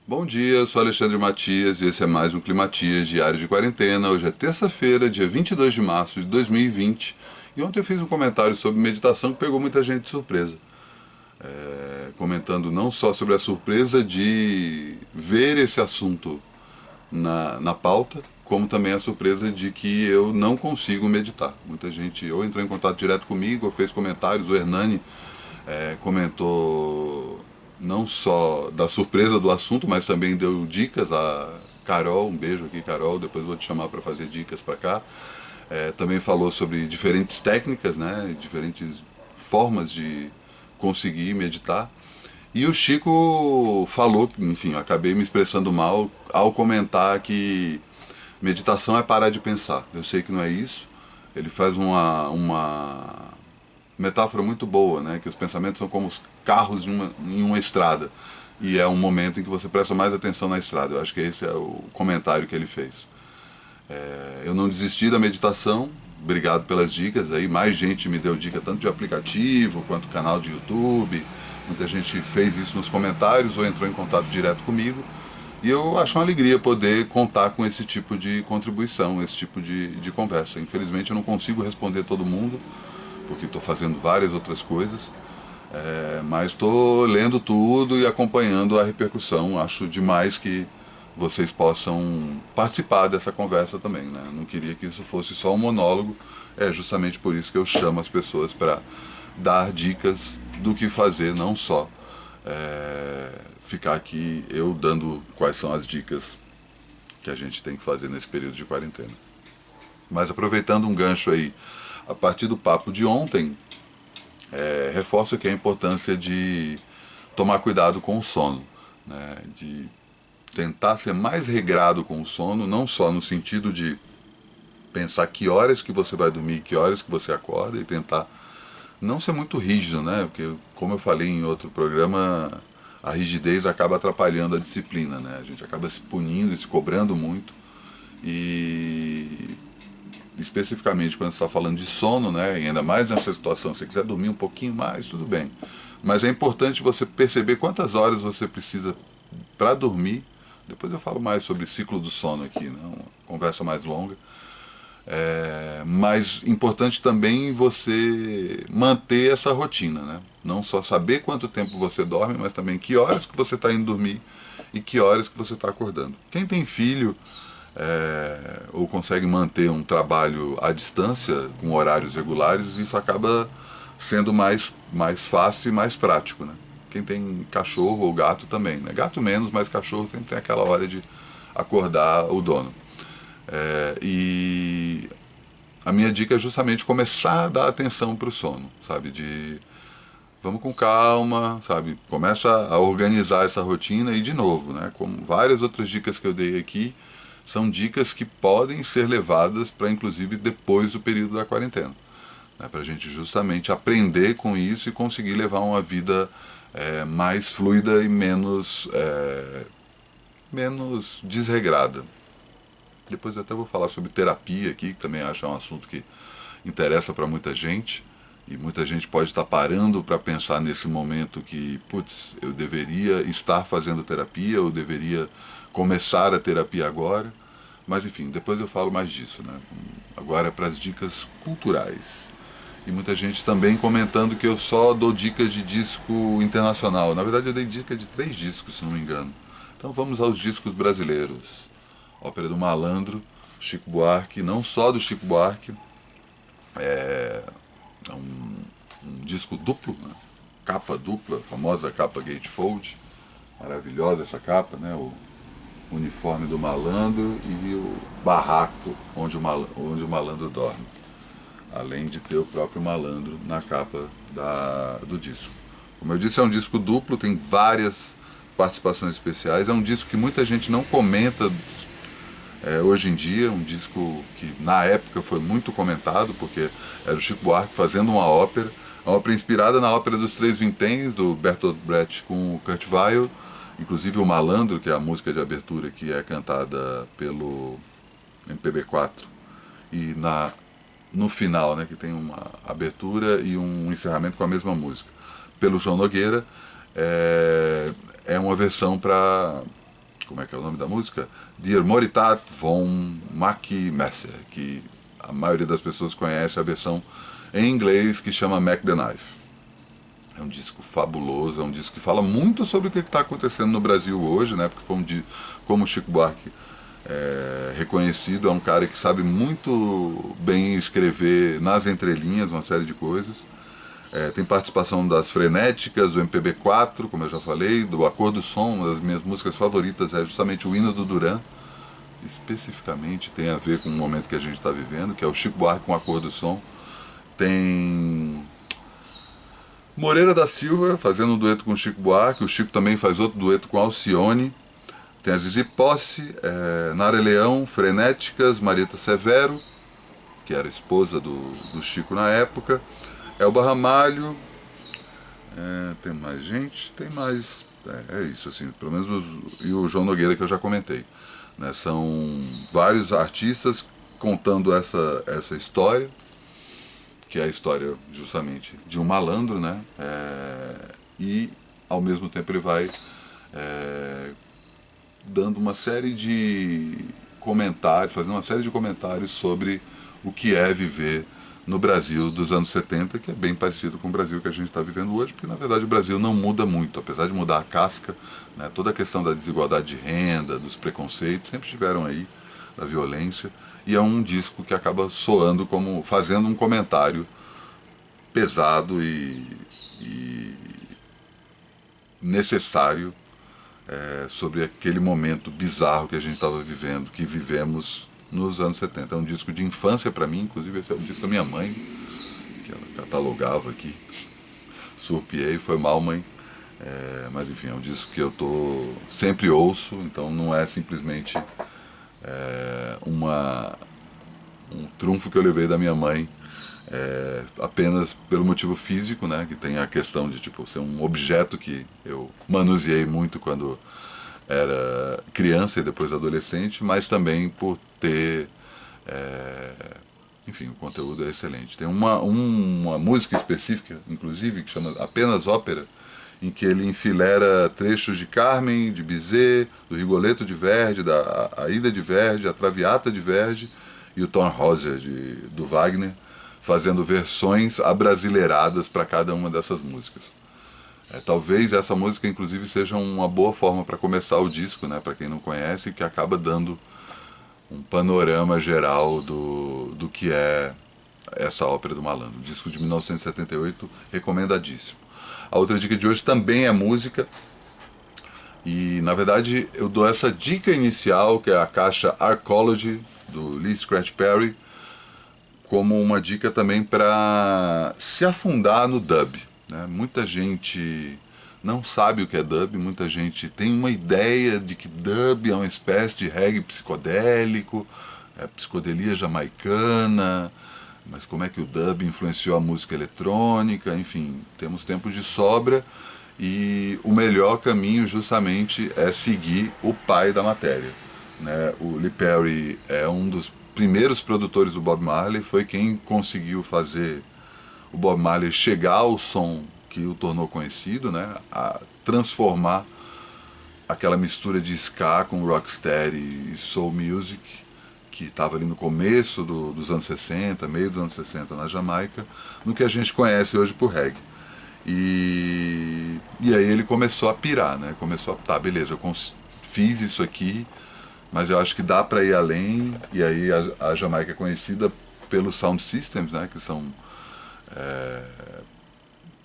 Bom dia, eu sou Alexandre Matias e esse é mais um Climatias Diário de Quarentena. Hoje é terça-feira, dia 22 de março de 2020 e ontem eu fiz um comentário sobre meditação que pegou muita gente de surpresa. Comentando não só sobre a surpresa de ver esse assunto na pauta, como também a surpresa de que eu não consigo meditar. Muita gente ou entrou em contato direto comigo, ou fez comentários. O Hernani comentou não só da surpresa do assunto, mas também deu dicas. A Carol, um beijo aqui, Carol, depois vou te chamar para fazer dicas para cá. Também falou sobre diferentes técnicas, né, diferentes formas de conseguir meditar. E o Chico falou, enfim, eu acabei me expressando mal ao comentar que meditação é parar de pensar. Eu sei que não é isso. Ele faz uma metáfora muito boa, né? Que os pensamentos são como os carros em uma estrada. E é um momento em que você presta mais atenção na estrada. Eu acho que esse é o comentário que ele fez. Eu não desisti da meditação. Obrigado pelas dicas aí. Mais gente me deu dica tanto de aplicativo quanto canal de YouTube. Muita gente fez isso nos comentários ou entrou em contato direto comigo. E eu acho uma alegria poder contar com esse tipo de contribuição, esse tipo de conversa. Infelizmente eu não consigo responder todo mundo, porque estou fazendo várias outras coisas. Mas estou lendo tudo e acompanhando a repercussão. Acho demais que vocês possam participar dessa conversa também, né? Não queria que isso fosse só um monólogo. É justamente por isso que eu chamo as pessoas para dar dicas do que fazer, não só ficar aqui eu dando quais são as dicas que a gente tem que fazer nesse período de quarentena. Mas aproveitando um gancho aí, a partir do papo de ontem, reforço aqui a importância de tomar cuidado com o sono, né? De tentar ser mais regrado com o sono, não só no sentido de pensar que horas que você vai dormir, que horas que você acorda e tentar não ser muito rígido, né? Porque, como eu falei em outro programa, a rigidez acaba atrapalhando a disciplina, né? A gente acaba se punindo e se cobrando muito. E especificamente quando você está falando de sono, né? E ainda mais nessa situação, se você quiser dormir um pouquinho mais, tudo bem. Mas é importante você perceber quantas horas você precisa para dormir. Depois eu falo mais sobre ciclo do sono aqui, né? Uma conversa mais longa. Mas importante também você manter essa rotina, né? Não só saber quanto tempo você dorme, mas também que horas que você está indo dormir e que horas que você está acordando. Quem tem filho ou consegue manter um trabalho à distância com horários regulares, isso acaba sendo mais fácil e mais prático, né? Quem tem cachorro ou gato também, né? Gato menos, mas cachorro sempre tem aquela hora de acordar o dono. E a minha dica é justamente começar a dar atenção para o sono, sabe? De vamos com calma, sabe? Começa a organizar essa rotina e de novo, né? Como várias outras dicas que eu dei aqui, são dicas que podem ser levadas para inclusive depois do período da quarentena, né? Para a gente justamente aprender com isso e conseguir levar uma vida mais fluida e menos desregrada. Depois eu até vou falar sobre terapia aqui, que também acho um assunto que interessa para muita gente. E muita gente pode estar parando para pensar nesse momento que, putz, eu deveria estar fazendo terapia, eu deveria começar a terapia agora. Mas enfim, depois eu falo mais disso, né? Agora é para as dicas culturais. E muita gente também comentando que eu só dou dicas de disco internacional. Na verdade eu dei dica de 3 discos, se não me engano. Então vamos aos discos brasileiros. Ópera do Malandro, Chico Buarque, não só do Chico Buarque, é um disco duplo, né? Capa dupla, famosa capa gatefold, maravilhosa essa capa, né? O uniforme do malandro e o barraco onde o malandro dorme, além de ter o próprio malandro na capa do disco. Como eu disse, é um disco duplo, tem várias participações especiais, é um disco que muita gente não comenta hoje em dia, um disco que na época foi muito comentado, porque era o Chico Buarque fazendo uma ópera inspirada na ópera dos Três Vinténs, do Bertolt Brecht com o Kurt Weill, inclusive o Malandro, que é a música de abertura que é cantada pelo MPB4, e no final, né, que tem uma abertura e um encerramento com a mesma música, pelo João Nogueira, é uma versão para como é que é o nome da música? Die Moritat von Mackie Messer, que a maioria das pessoas conhece a versão em inglês que chama Mac the Knife. É um disco fabuloso, é um disco que fala muito sobre o que está acontecendo no Brasil hoje, né? Porque foi como o Chico Buarque reconhecido, é um cara que sabe muito bem escrever nas entrelinhas uma série de coisas. Tem participação das Frenéticas, do MPB4, como eu já falei, do A Cor do Som. Uma das minhas músicas favoritas é justamente o Hino do Duran, especificamente tem a ver com o momento que a gente está vivendo, que é o Chico Buarque com A Cor do Som. Tem Moreira da Silva fazendo um dueto com o Chico Buarque, o Chico também faz outro dueto com Alcione. Tem a Zizi Posse, Nara Leão, Frenéticas, Marieta Severo, que era esposa do Chico na época, Elba Ramalho, tem mais gente, tem mais, é isso assim, pelo menos e o João Nogueira que eu já comentei, né? São vários artistas contando essa história, que é a história justamente de um malandro, né? E ao mesmo tempo ele vai dando uma série de comentários, fazendo uma série de comentários sobre o que é viver no Brasil dos anos 70, que é bem parecido com o Brasil que a gente está vivendo hoje, porque na verdade o Brasil não muda muito, apesar de mudar a casca, né, toda a questão da desigualdade de renda, dos preconceitos, sempre estiveram aí, da violência, e é um disco que acaba soando como, fazendo um comentário pesado e necessário sobre aquele momento bizarro que a gente estava vivendo, que vivemos nos anos 70. É um disco de infância para mim, inclusive esse é o disco da minha mãe, que ela catalogava aqui. Surpiei, foi mal, mãe. Mas enfim, é um disco que eu sempre ouço, então não é simplesmente um trunfo que eu levei da minha mãe apenas pelo motivo físico, né, que tem a questão de tipo ser um objeto que eu manuseei muito quando era criança e depois adolescente, mas também por ter enfim, o conteúdo é excelente. Tem uma música específica, inclusive, que chama Apenas Ópera, em que ele enfilera trechos de Carmen, de Bizet, do Rigoletto de Verdi, da Aida de Verdi, a Traviata de Verdi e o Tannhäuser do Wagner, fazendo versões abrasileiradas para cada uma dessas músicas. Talvez essa música, inclusive, seja uma boa forma para começar o disco, né, para quem não conhece, que acaba dando um panorama geral do que é essa ópera do malandro. Disco de 1978, recomendadíssimo. A outra dica de hoje também é música, e na verdade eu dou essa dica inicial, que é a caixa Arcology, do Lee Scratch Perry, como uma dica também para se afundar no dub, né? Muita gente não sabe o que é dub, muita gente tem uma ideia de que dub é uma espécie de reggae psicodélico, psicodelia jamaicana, mas como é que o dub influenciou a música eletrônica, enfim, temos tempo de sobra e o melhor caminho justamente é seguir o pai da matéria, né? O Lee Perry é um dos primeiros produtores do Bob Marley, foi quem conseguiu fazer o Bob Marley chegar ao som que o tornou conhecido, né? A transformar aquela mistura de ska com rocksteady e soul music, que estava ali no começo dos anos 60, meio dos anos 60 na Jamaica, no que a gente conhece hoje por reggae. E aí ele começou a pirar, né? Começou a, tá, beleza, eu fiz isso aqui, mas eu acho que dá para ir além. E aí a Jamaica é conhecida pelos sound systems, né, que são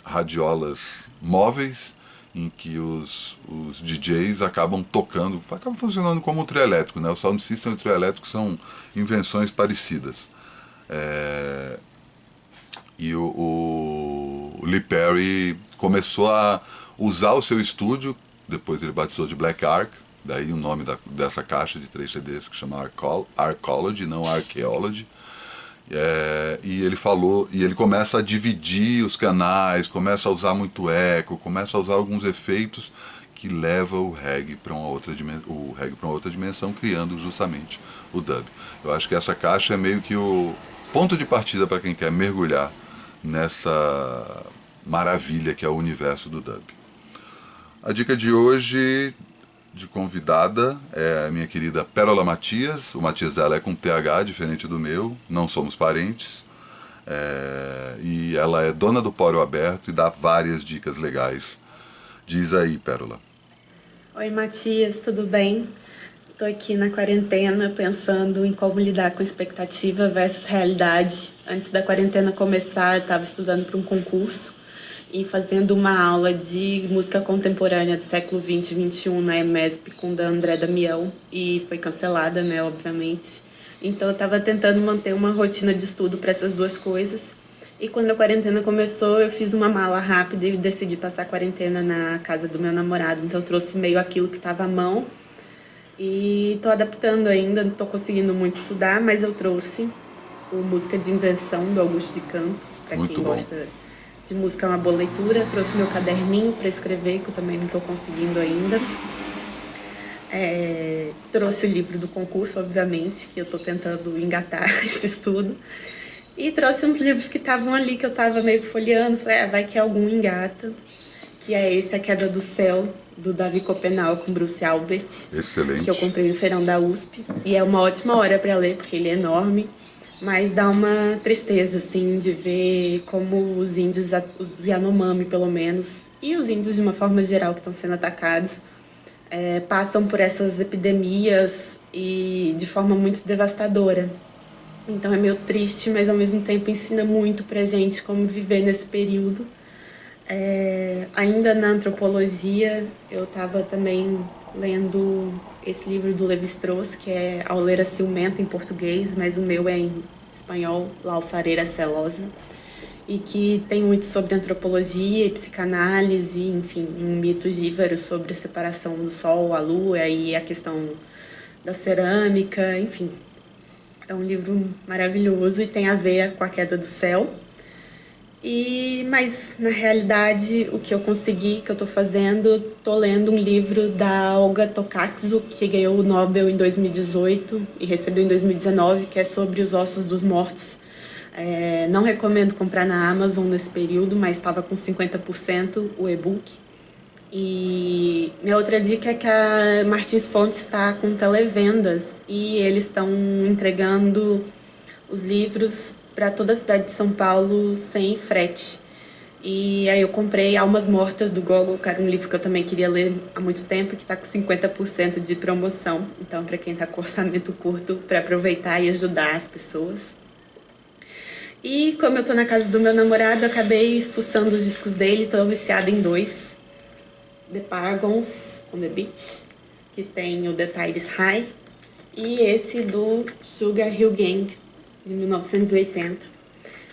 radiolas móveis em que os DJs acabam tocando, acabam funcionando como um trio elétrico, né? O sound system e o trio elétrico são invenções parecidas. E o Lee Perry começou a usar o seu estúdio, depois ele batizou de Black Ark, daí o nome dessa caixa de 3 CDs que chama Arcology, não Archaeology. E ele começa a dividir os canais, começa a usar muito eco, começa a usar alguns efeitos que leva o reggae para uma outra dimensão, criando justamente o dub. Eu acho que essa caixa é meio que o ponto de partida para quem quer mergulhar nessa maravilha que é o universo do dub. A dica de hoje de convidada é a minha querida Pérola Matias. O Matias dela é com TH, diferente do meu, não somos parentes. E ela é dona do Póreo Aberto e dá várias dicas legais. Diz aí, Pérola. Oi, Matias, tudo bem? Estou aqui na quarentena pensando em como lidar com expectativa versus realidade. Antes da quarentena começar, eu estava estudando para um concurso e fazendo uma aula de música contemporânea do século XX e XXI na EMESP com o da André Damião e foi cancelada, né, obviamente. Então eu estava tentando manter uma rotina de estudo para essas duas coisas. E quando a quarentena começou, eu fiz uma mala rápida e decidi passar a quarentena na casa do meu namorado. Então eu trouxe meio aquilo que estava à mão e tô adaptando ainda, não tô conseguindo muito estudar, mas eu trouxe o Música de Invenção, do Augusto de Campos, para Muito quem bom. gosta de música, é uma boa leitura. Trouxe meu caderninho para escrever, que eu também não tô conseguindo ainda. Trouxe o livro do concurso, obviamente, que eu tô tentando engatar esse estudo. E trouxe uns livros que estavam ali, que eu tava meio que folheando. Falei, vai que algum engata. Que é esse, A Queda do Céu, do Davi Copenau com Bruce Albert, que eu Excelente. comprei no feirão da USP. E é uma ótima hora para ler, porque ele é enorme, mas dá uma tristeza, assim, de ver como os índios, os Yanomami, pelo menos, e os índios de uma forma geral que estão sendo atacados, passam por essas epidemias e de forma muito devastadora. Então é meio triste, mas ao mesmo tempo ensina muito pra gente como viver nesse período. Ainda na antropologia, eu estava também lendo esse livro do Levi-Strauss, que é Auleira Ciumenta em português, mas o meu é em espanhol, La Alfareira Celosa, e que tem muito sobre antropologia e psicanálise, enfim, um mito gíbaro sobre a separação do sol, a lua e a questão da cerâmica, enfim. É um livro maravilhoso e tem a ver com a queda do céu. Mas na realidade o que eu consegui, que eu tô fazendo, tô lendo um livro da Olga Tokatsu, que ganhou o Nobel em 2018 e recebeu em 2019, que é sobre os ossos dos mortos. Não recomendo comprar na Amazon nesse período, mas estava com 50% o e-book. E minha outra dica é que a Martins Fontes está com televendas e eles estão entregando os livros para toda a cidade de São Paulo sem frete. E aí eu comprei Almas Mortas do Gogol, que era um livro que eu também queria ler há muito tempo, que está com 50% de promoção. Então, para quem está com orçamento curto, para aproveitar e ajudar as pessoas. E como eu estou na casa do meu namorado, eu acabei fuçando os discos dele, estou viciada em dois. The Paragons on the Beach, que tem o The Tide High, e esse do Sugar Hill Gang, de 1980.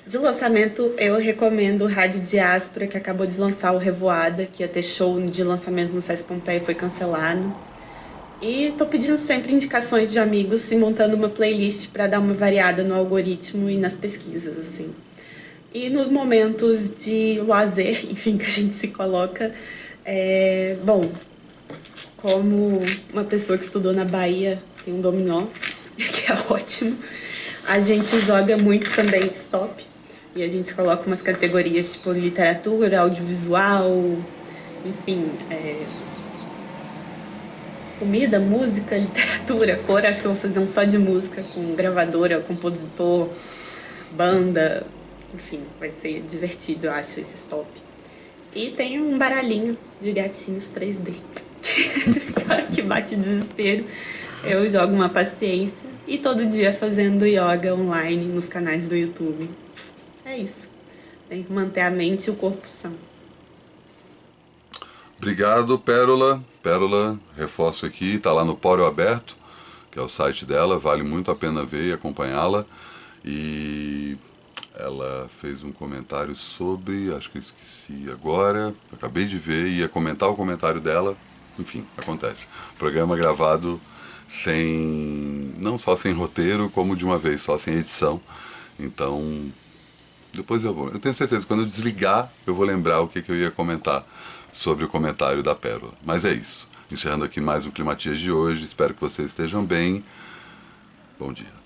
De lançamento, eu recomendo o Rádio Diáspora, que acabou de lançar o Revoada, que ia ter show de lançamento no Sesc Pompeia e foi cancelado. E tô pedindo sempre indicações de amigos e montando uma playlist para dar uma variada no algoritmo e nas pesquisas, assim. E nos momentos de lazer, enfim, que a gente se coloca, bom, como uma pessoa que estudou na Bahia, tem um dominó, que é ótimo. A gente joga muito também stop. E a gente coloca umas categorias tipo literatura, audiovisual, enfim, comida, música, literatura, cor. Acho que eu vou fazer um só de música com gravadora, compositor, banda. Enfim, vai ser divertido, eu acho, esse stop. E tem um baralhinho de gatinhos 3D. Que bate desespero. Eu jogo uma paciência e todo dia fazendo yoga online nos canais do YouTube. É isso. Tem que manter a mente e o corpo são. Obrigado, Pérola. Pérola, reforço aqui, está lá no Póreo Aberto, que é o site dela, vale muito a pena ver e acompanhá-la. E ela fez um comentário sobre, acho que eu esqueci agora, acabei de ver, ia comentar o comentário dela, enfim, acontece. Programa gravado sem, não só sem roteiro, como de uma vez só, sem edição. Então, depois eu tenho certeza, quando eu desligar, eu vou lembrar o que eu ia comentar sobre o comentário da Pérola. Mas é isso. Encerrando aqui mais um Climatias de hoje. Espero que vocês estejam bem. Bom dia.